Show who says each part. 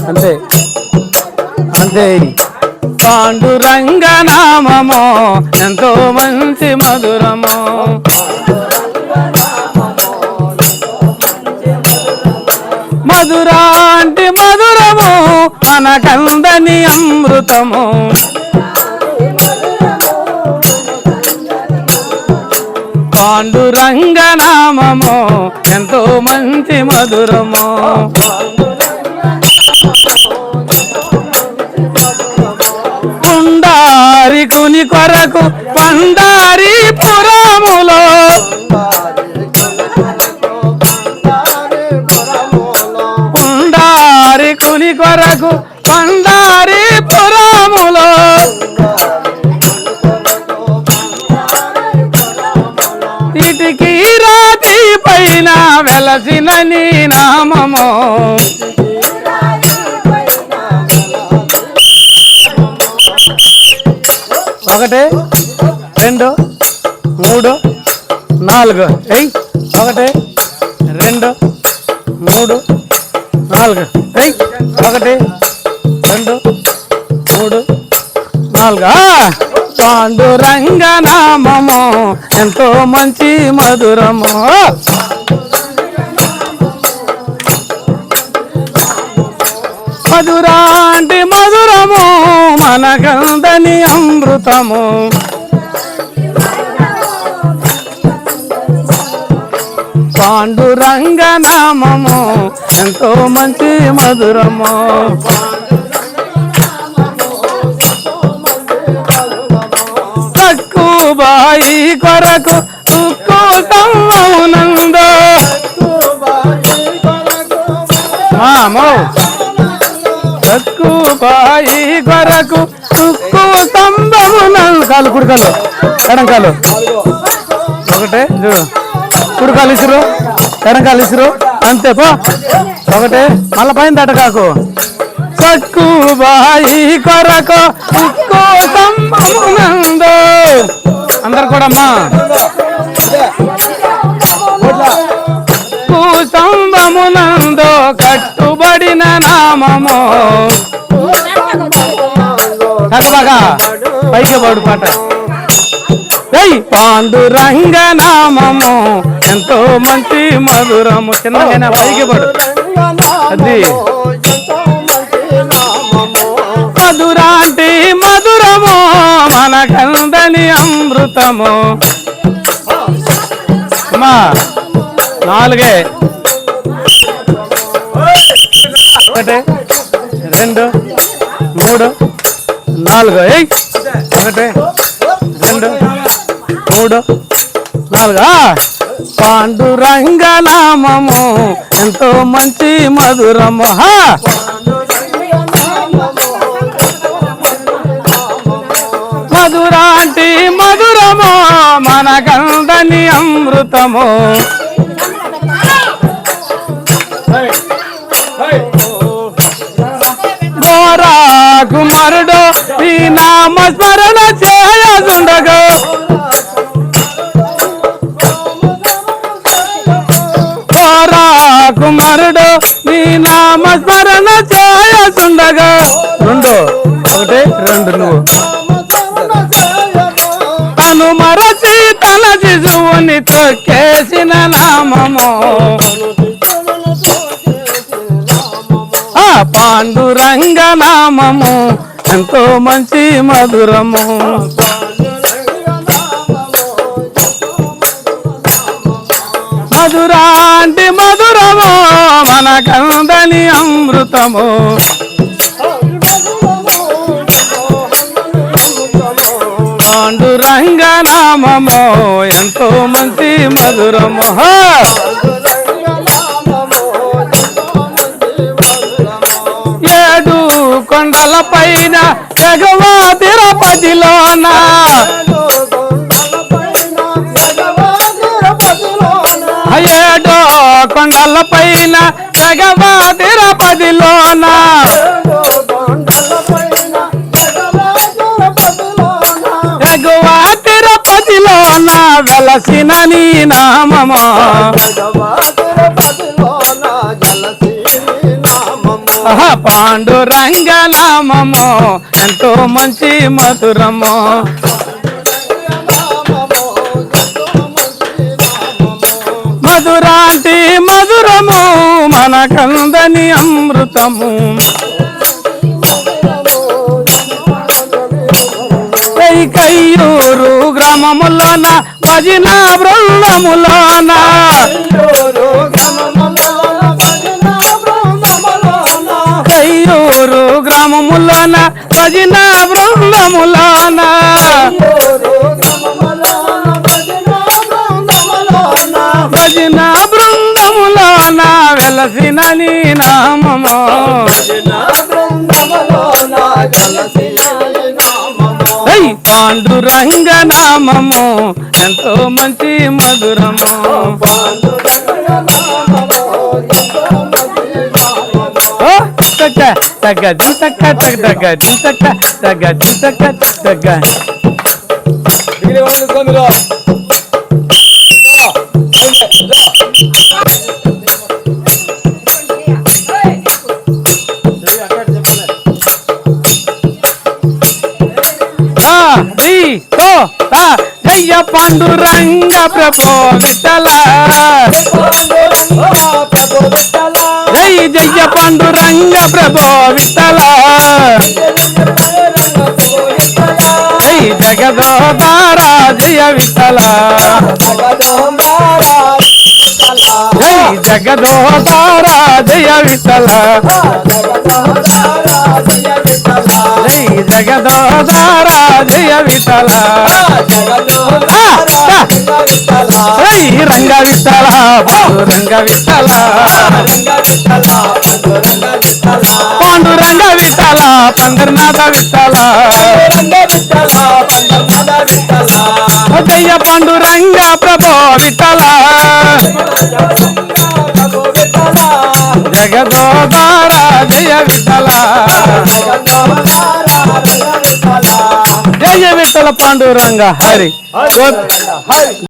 Speaker 1: అంతే అంతే. పాండురంగ నామము ఎంతో మంచి మధురము, మధురాంటి మధురము మనకందని అమృతము. పాండురంగ నామము ఎంతో మంచి మధురము, పుండారికుని కొరకు పండారి పురములో, పుండారికుని కొరకు పండారి పురములో, ఇటికి రాతి పైన వెలసిన నీ నామము, ఒకటి రెండు మూడు నాలుగు ఎయ్, ఒకటి రెండు మూడు నాలుగు ఎయ్, ఒకటి రెండు మూడు నాలుగు. పాండురంగ నామము ఎంతో మంచి మధురము, మధురాంటి మధురము మనకందని అమృతము. పాండురంగ నామము ఎంతో మంచి మధురము, సక్కుబాయి కొరకు తుక్కు తమ్మవునందో, మామో సక్కుబాయి కొరకు తుక్కు స్తంభమునందు. కాలు కుడికాలు ఎడంకాలు, ఒకటే చూడు, కుడికాలు ఇసురు ఎడంకాలు ఇసురు, అంతే పో. ఒకటే మళ్ళా పైన దట్టకాకు. సక్కుబాయి కొరకు తుక్కు స్తంభమునందు, అందరు కూడా అమ్మా స్తంభమునందు కట్టుబడిన నామము, బాగా పైకి పడు పాట. పాండురంగ నామము ఎంతో మంచి మధురము, చిన్నగా పైకి పడు. అది మధురాంటి మధురము మనకందని అమృతము. అమ్మా నాలుగే, ఒకటి రెండు మూడు నాలుగు ఎయ్, ఒకటి రెండు మూడు నాలుగు. పాండురంగ నామము ఎంతో మంచి మధురము, మధురాంటి మధురము మనకందని అమృతము. గోరా కుమారుడు ఈ నామస్మరణ చేయదుండగా, గోరా కుమారుడు ఈ నామస్మరణ చేయదుండగా. రెండు ఒకటి రెండు నువ్వు తను మరచి తన శిశువుని తొక్కేసిన నామము, పాండురంగ నామము ఎంతో మంచి మధురము, మధురాంటి మధురము మనకందని అమృతము. పాండురంగ నామము ఎంతో మంచి మధురము, ఏడు కొండల పైన ఎగువ తిరుపతిలోన, ఏడో కొండల పైన ఎగువ తిరుపతిలోన, ఎగువ తిరుపతిలోన వెలసిన నీ నామము, పాండురంగ నామము ఎంతో మంచి మధురము మధురాంటి మధురము మనకందని అమృతము కయ్యూరు గ్రామములోన భజన బృందములోన కయ్యూరు గ్రామములోన భజన బృందములోన భజన బృందములోన వెలసిన నీ నామము పాండురంగ నామము ఎంతో మంచి మధురము తగ్గ దింతక్క తగ్గ దింతక్క తగ్గ దింతక్క తగ్గ జయ పాండురంగ ప్రభో విఠల జయ జయ పాండురంగ ప్రభో విఠల జయ జగదోదార జయ విఠల జయ జగదోదార జయ విఠల జై జగదోదార జయ విఠల జై రంగ విఠల రంగ విఠల పాండురంగ విఠల పందర్నాథ విఠల జయ పాండురంగ ప్రభో విఠల జగదోదార జయ విఠల జయ విఠల పాండురంగ హరి